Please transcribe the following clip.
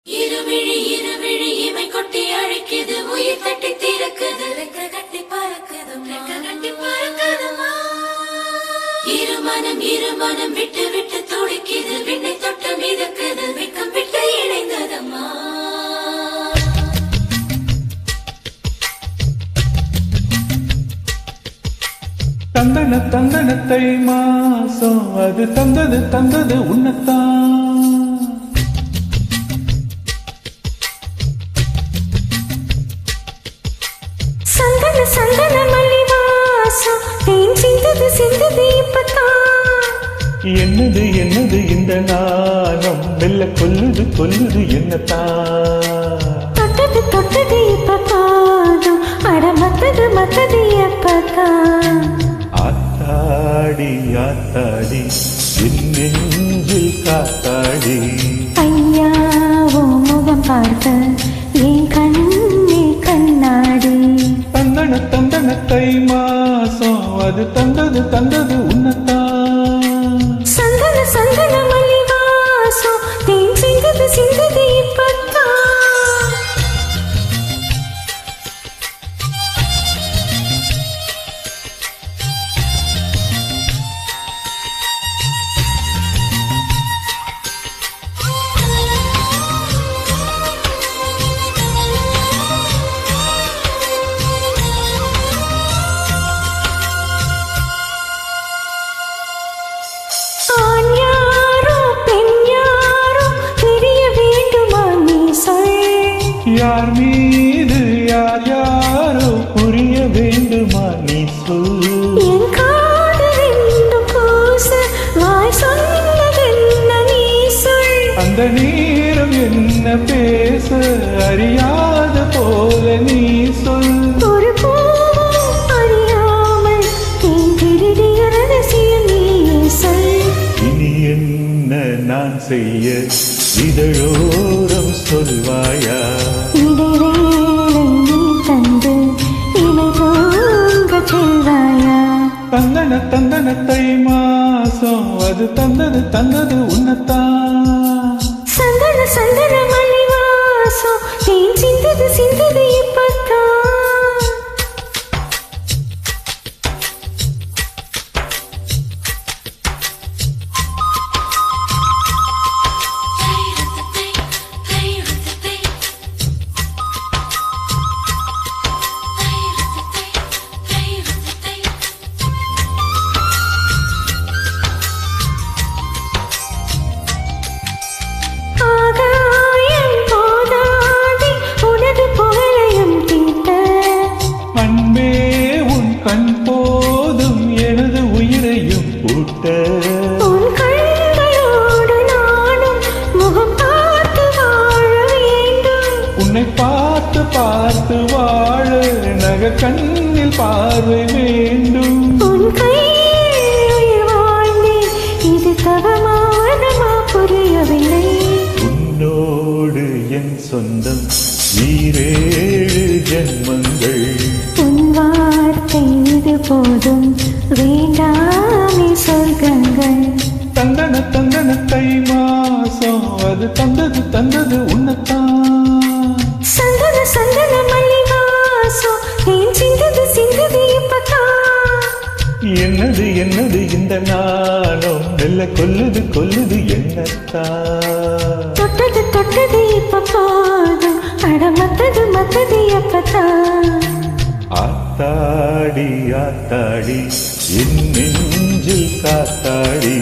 இருவிழி இருவிழி இமை கொட்டி அழைக்குது, உயிர் தட்டி திறக்குது, ரெக்க கட்டி பறக்குது, ரெக்க கட்டி பறக்குதுமா. இருமனம் விட்டு விட்டு துடிக்குது, விண்ணை தொட்டு மிதக்குது, வெக்கம் விட்டு இணைந்ததம்மா. தந்தன தந்தனத்தை மாசம் அது தந்தது உன்னத்தான். சந்தன மல்லிவாசம் தேன் சிந்தது இப்பத்தான். என்னது இந்த நாணம் மெல்ல கொல்லுது என்னத்தான். தொட்டது இப்பதான் அட மத்தது எப்பதான். ஆத்தாடி என் நெஞ்சில் காத்தாடி. ஐயா ஓ முகம் பார்த்த என் கண்ணே கண்ணாடி. தந்தனத்தை மாசம் அது தந்தது உன்னத்தான். சந்தன மல்லிவாசம் தேன் சிந்தது இப்பத்தான். யார் மீது யாரோ புரிய வேண்டுமா நீ சொல். என் காதல் பூச வாய் சொன்னதென்ன நீ சொல். அந்த நேரம் என்ன பேச அறியாத போல நீ சொல். ஒரு பூவும் அறியாமல் என் திருடிய ரகசியம் நீயே சொல். இனி என்ன நான் செய்ய இதழோரம் சொல்வாயா. இடைவேளை நீ தந்து இமை தூங்க செல்வாயா. தந்தனத்தை மாசம் அது தந்தது உன்னத்தான். சந்தன மல்லிவாசம் தேன் சிந்தது இப்பத்தான். கண் போதும் எனது உயிரையும் கூட்ட. உன் கண்களோடு நானும் முகம் பார்த்து வாழ வேண்டும். உன்னை பார்த்து வாழ நக கண்ணில் பார்வை வேண்டும். உன் கையில் உயிர் வாழ்ந்தேன், இது தவமானமா புரியவில்லை. உன்னோடு என் சொந்தம் 7 ஜென்மங்கள். உன் வார்த்தை இது போதும் வேண்டாமே சொர்க்கங்கள். தந்தனத்தை மாசம் அது தந்தது உன்னத்தான். சந்தன மல்லிவாசம் தேன் சிந்தது இப்பத்தான். என்னது இந்த நாணம் மெல்ல கொல்லுது என்னத்தான். தொட்டது இப்பதான் அட மத்தது எப்பதான். ஆத்தாடி என் நெஞ்சில் காத்தாடி.